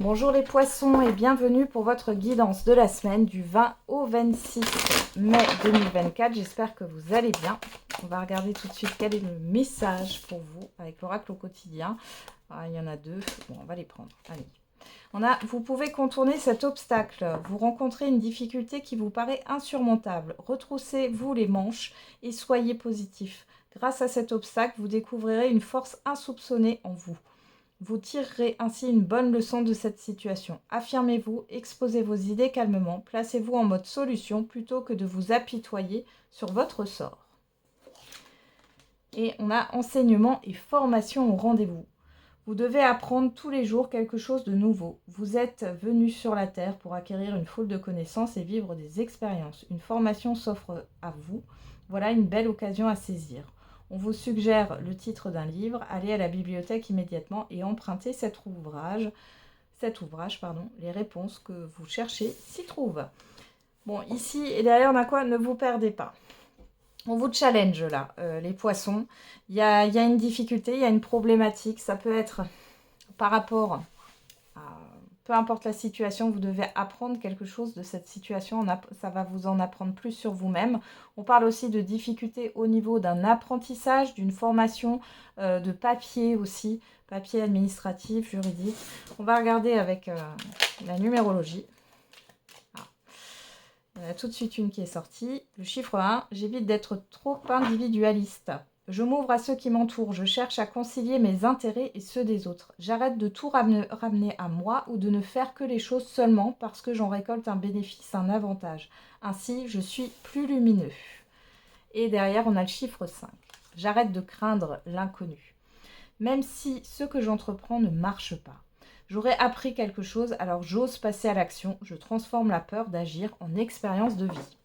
Bonjour les poissons et bienvenue pour votre guidance de la semaine du 20 au 26 mai 2024. J'espère que vous allez bien. On va regarder tout de suite quel est le message pour vous avec l'oracle au quotidien. Ah, il y en a deux. Bon, on va les prendre. Allez. Vous pouvez contourner cet obstacle. Vous rencontrez une difficulté qui vous paraît insurmontable. Retroussez-vous les manches et soyez positif. Grâce à cet obstacle, vous découvrirez une force insoupçonnée en vous. Vous tirerez ainsi une bonne leçon de cette situation. Affirmez-vous, exposez vos idées calmement, placez-vous en mode solution plutôt que de vous apitoyer sur votre sort. Et on a enseignement et formation au rendez-vous. Vous devez apprendre tous les jours quelque chose de nouveau. Vous êtes venu sur la Terre pour acquérir une foule de connaissances et vivre des expériences. Une formation s'offre à vous. Voilà une belle occasion à saisir. On vous suggère le titre d'un livre. Allez à la bibliothèque immédiatement et empruntez cet ouvrage. Les réponses que vous cherchez s'y trouvent. Bon, ici et derrière, on a quoi? Ne vous perdez pas. On vous challenge là, les poissons. Il y a une difficulté, il y a une problématique. Ça peut être par rapport à... Peu importe la situation, vous devez apprendre quelque chose de cette situation. Ça va vous en apprendre plus sur vous-même. On parle aussi de difficultés au niveau d'un apprentissage, d'une formation, de papier aussi. Papier administratif, juridique. On va regarder avec la numérologie. Il y en a tout de suite une qui est sortie. Le chiffre 1, j'évite d'être trop individualiste. Je m'ouvre à ceux qui m'entourent. Je cherche à concilier mes intérêts et ceux des autres. J'arrête de tout ramener à moi ou de ne faire que les choses seulement parce que j'en récolte un bénéfice, un avantage. Ainsi, je suis plus lumineux. Et derrière, on a le chiffre 5. J'arrête de craindre l'inconnu. Même si ce que j'entreprends ne marche pas. J'aurais appris quelque chose, alors j'ose passer à l'action. Je transforme la peur d'agir en expérience de vie.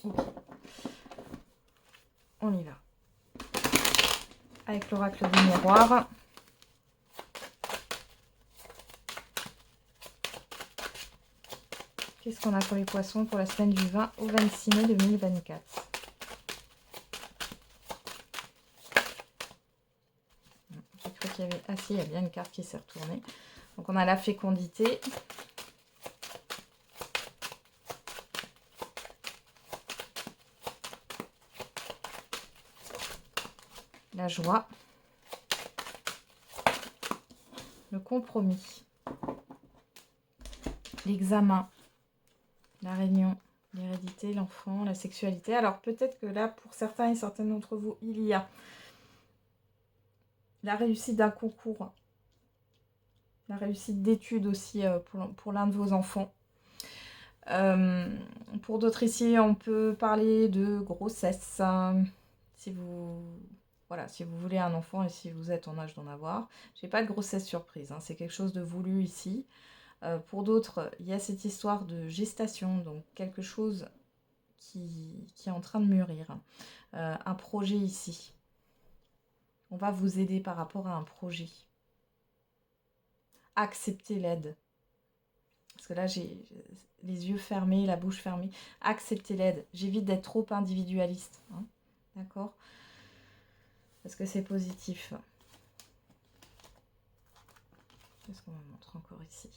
Okay. On y va. Avec l'oracle du miroir. Qu'est-ce qu'on a pour les poissons pour la semaine du 20 au 26 mai 2024? J'ai cru qu'il y avait... Ah si, il y a bien une carte qui s'est retournée. Donc on a la fécondité. La joie. Le compromis. L'examen. La réunion. L'hérédité, l'enfant, la sexualité. Alors peut-être que là, pour certains et certaines d'entre vous, il y a la réussite d'un concours. La réussite d'études aussi pour l'un de vos enfants. Pour d'autres ici, on peut parler de grossesse. Si vous voulez un enfant et si vous êtes en âge d'en avoir. J'ai pas de grossesse surprise, hein, c'est quelque chose de voulu ici. Pour d'autres, il y a cette histoire de gestation, donc quelque chose qui est en train de mûrir. Un projet ici. On va vous aider par rapport à un projet. Acceptez l'aide. Parce que là, j'ai les yeux fermés, la bouche fermée. Acceptez l'aide. J'évite d'être trop individualiste. Hein. D'accord? Parce que c'est positif. Qu'est-ce qu'on me montre encore ici?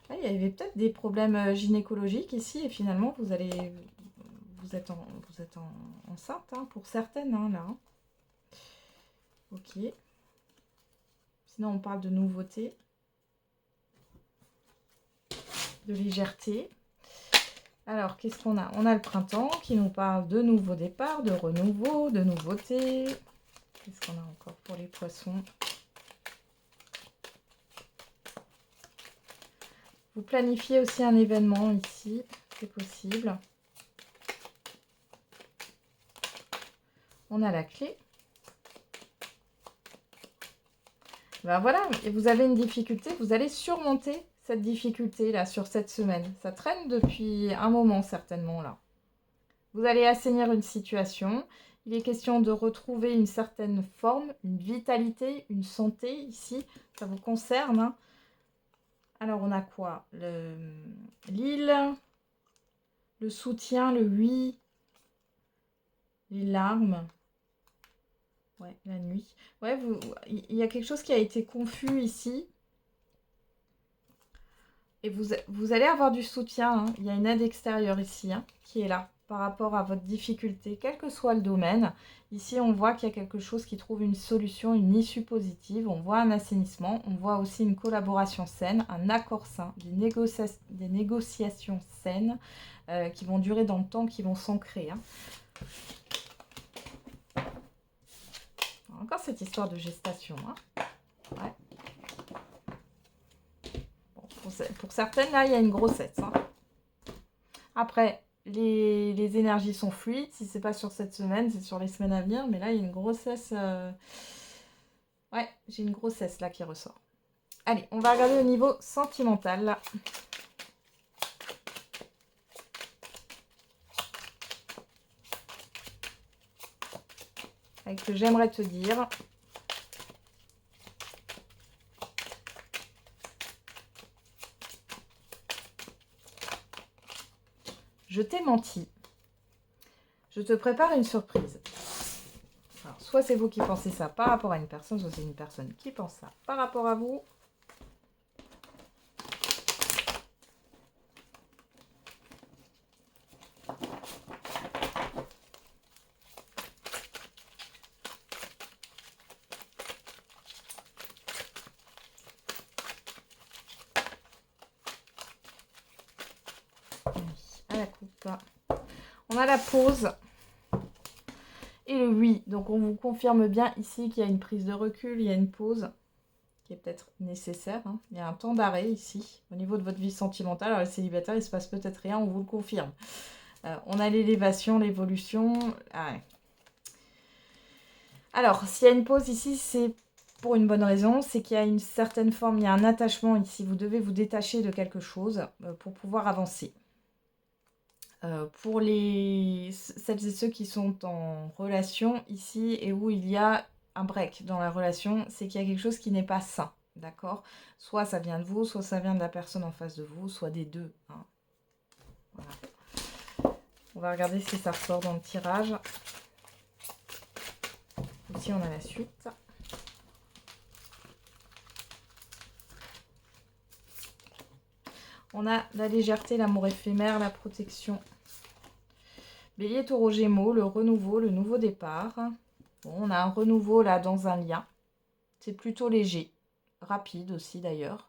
Là, il y avait peut-être des problèmes gynécologiques ici. Et finalement, vous êtes enceinte, hein, pour certaines, hein, là. Ok. Sinon, on parle de nouveauté. De légèreté. Alors, qu'est-ce qu'on a? On a le printemps qui nous parle de nouveaux départs, de renouveau, de nouveauté. Qu'est-ce qu'on a encore pour les poissons? Vous planifiez aussi un événement ici, c'est possible. On a la clé. Ben voilà, et vous avez une difficulté, vous allez surmonter cette difficulté là sur cette semaine. Ça traîne depuis un moment certainement là. Vous allez assainir une situation. Il est question de retrouver une certaine forme, une vitalité, une santé ici. Ça vous concerne. Hein. Alors on a quoi? L'île, le soutien, le oui, les larmes. Ouais, la nuit. Ouais, il y a quelque chose qui a été confus ici. Et vous allez avoir du soutien, hein. Il y a une aide extérieure ici, hein, qui est là par rapport à votre difficulté, quel que soit le domaine. Ici, on voit qu'il y a quelque chose qui trouve une solution, une issue positive. On voit un assainissement. On voit aussi une collaboration saine, un accord sain, des négociations saines qui vont durer dans le temps, qui vont s'ancrer, hein. Encore cette histoire de gestation, hein. Ouais. Bon, pour certaines, là, il y a une grossesse, hein. Après, les énergies sont fluides. Si c'est pas sur cette semaine, c'est sur les semaines à venir. Mais là, il y a une grossesse. Ouais, j'ai une grossesse là qui ressort. Allez, on va regarder au niveau sentimental. Avec ce que j'aimerais te dire. Je t'ai menti. Je te prépare une surprise. Alors, soit c'est vous qui pensez ça par rapport à une personne, soit c'est une personne qui pense ça par rapport à vous. À la coupe. On a la pause. Et le oui. Donc on vous confirme bien ici qu'il y a une prise de recul, il y a une pause qui est peut-être nécessaire, hein. Il y a un temps d'arrêt ici, au niveau de votre vie sentimentale. Alors les célibataires, il ne se passe peut-être rien, on vous le confirme. On a l'élévation, l'évolution. Ah ouais. Alors, s'il y a une pause ici, c'est pour une bonne raison, c'est qu'il y a une certaine forme, il y a un attachement ici. Vous devez vous détacher de quelque chose pour pouvoir avancer. Pour celles et ceux qui sont en relation ici et où il y a un break dans la relation, c'est qu'il y a quelque chose qui n'est pas sain, d'accord? Soit ça vient de vous, soit ça vient de la personne en face de vous, soit des deux, hein. Voilà. On va regarder si ça ressort dans le tirage. Ici, on a la suite. On a la légèreté, l'amour éphémère, la protection. Bélier, taureau, gémeaux, le renouveau, le nouveau départ. Bon, on a un renouveau là dans un lien. C'est plutôt léger, rapide aussi d'ailleurs.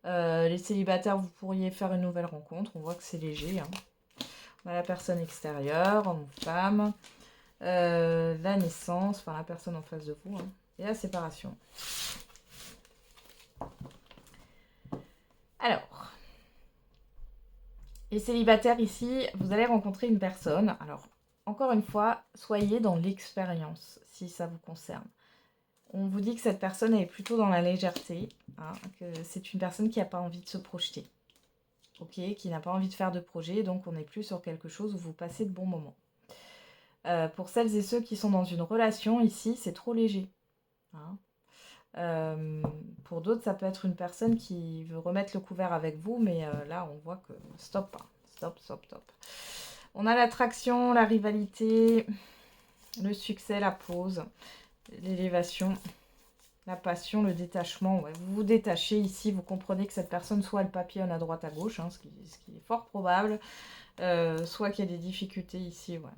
Les célibataires, vous pourriez faire une nouvelle rencontre. On voit que c'est léger, hein. On a la personne extérieure, homme ou femme. La naissance, enfin la personne en face de vous, hein. Et la séparation. Alors, les célibataires ici, vous allez rencontrer une personne. Alors, encore une fois, soyez dans l'expérience si ça vous concerne. On vous dit que cette personne est plutôt dans la légèreté, hein, que c'est une personne qui n'a pas envie de se projeter, ok, qui n'a pas envie de faire de projet, donc on n'est plus sur quelque chose où vous passez de bons moments. Pour celles et ceux qui sont dans une relation, ici, c'est trop léger, hein. Pour d'autres, ça peut être une personne qui veut remettre le couvert avec vous, mais là, on voit que stop, hein. Stop, stop, stop. On a l'attraction, la rivalité, le succès, la pause, l'élévation, la passion, le détachement. Ouais. Vous vous détachez ici, vous comprenez que cette personne, soit elle papillonne à droite à gauche, hein, ce qui est fort probable, soit qu'il y a des difficultés ici, ouais.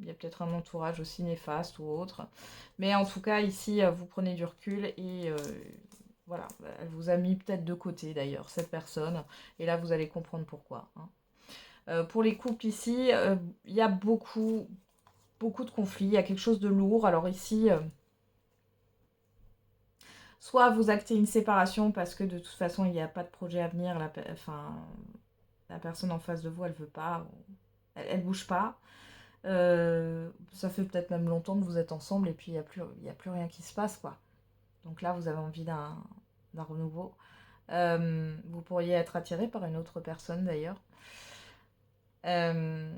Il y a peut-être un entourage aussi néfaste ou autre. Mais en tout cas, ici, vous prenez du recul et voilà. Elle vous a mis peut-être de côté d'ailleurs, cette personne. Et là, vous allez comprendre pourquoi, hein. Pour les couples ici, il y a beaucoup de conflits. Il y a quelque chose de lourd. Alors ici, soit vous actez une séparation parce que de toute façon, il n'y a pas de projet à venir. La personne en face de vous, elle veut pas. Elle bouge pas. Ça fait peut-être même longtemps que vous êtes ensemble et puis il y a plus rien qui se passe, quoi. Donc là, vous avez envie d'un renouveau. Vous pourriez être attiré par une autre personne d'ailleurs. Ouais.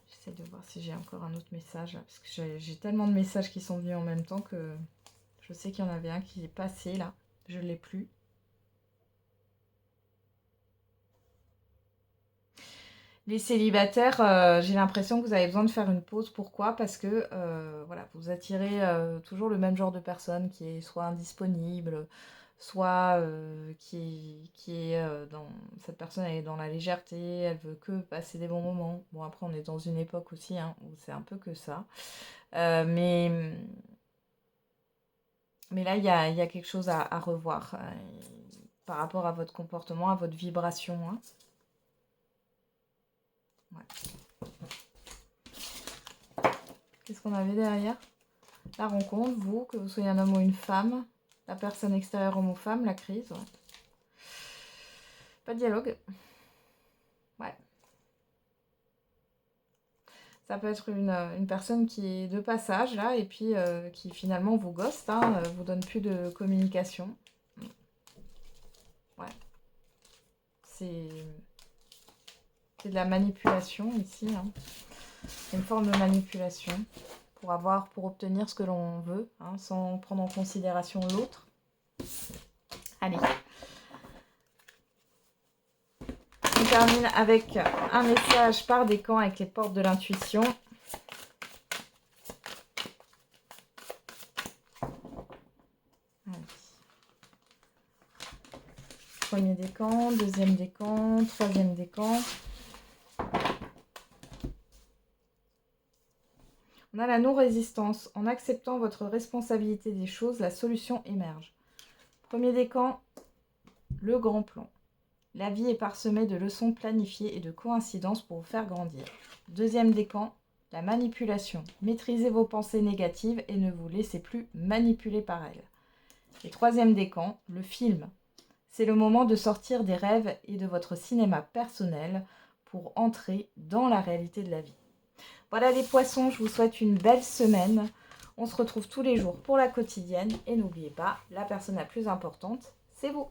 J'essaie de voir si j'ai encore un autre message là, parce que j'ai tellement de messages qui sont venus en même temps que je sais qu'il y en avait un qui est passé là. Je ne l'ai plus. Les célibataires, j'ai l'impression que vous avez besoin de faire une pause. Pourquoi? Parce que voilà, vous attirez toujours le même genre de personne qui est soit indisponible, soit qui est dans... Cette personne elle est dans la légèreté, elle veut que passer des bons moments. Bon, après, on est dans une époque aussi hein, où c'est un peu que ça. Mais là, il y a quelque chose à revoir par rapport à votre comportement, à votre vibration. Hein. Ouais. Qu'est-ce qu'on avait derrière? La rencontre, vous, que vous soyez un homme ou une femme. La personne extérieure, homme ou femme, la crise. Ouais. Pas de dialogue. Ouais. Ça peut être une personne qui est de passage, là, et puis qui finalement vous ghost, hein, vous donne plus de communication. Ouais. C'est de la manipulation, ici. Hein. C'est une forme de manipulation pour obtenir ce que l'on veut, hein, sans prendre en considération l'autre. Allez. On termine avec un message par décan avec les portes de l'intuition. Premier décan, deuxième décan, troisième décan. On a la non-résistance. En acceptant votre responsabilité des choses, la solution émerge. Premier décan, le grand plan. La vie est parsemée de leçons planifiées et de coïncidences pour vous faire grandir. Deuxième décan, la manipulation. Maîtrisez vos pensées négatives et ne vous laissez plus manipuler par elles. Et troisième décan, le film. C'est le moment de sortir des rêves et de votre cinéma personnel pour entrer dans la réalité de la vie. Voilà les poissons, je vous souhaite une belle semaine. On se retrouve tous les jours pour la quotidienne. Et n'oubliez pas, la personne la plus importante, c'est vous.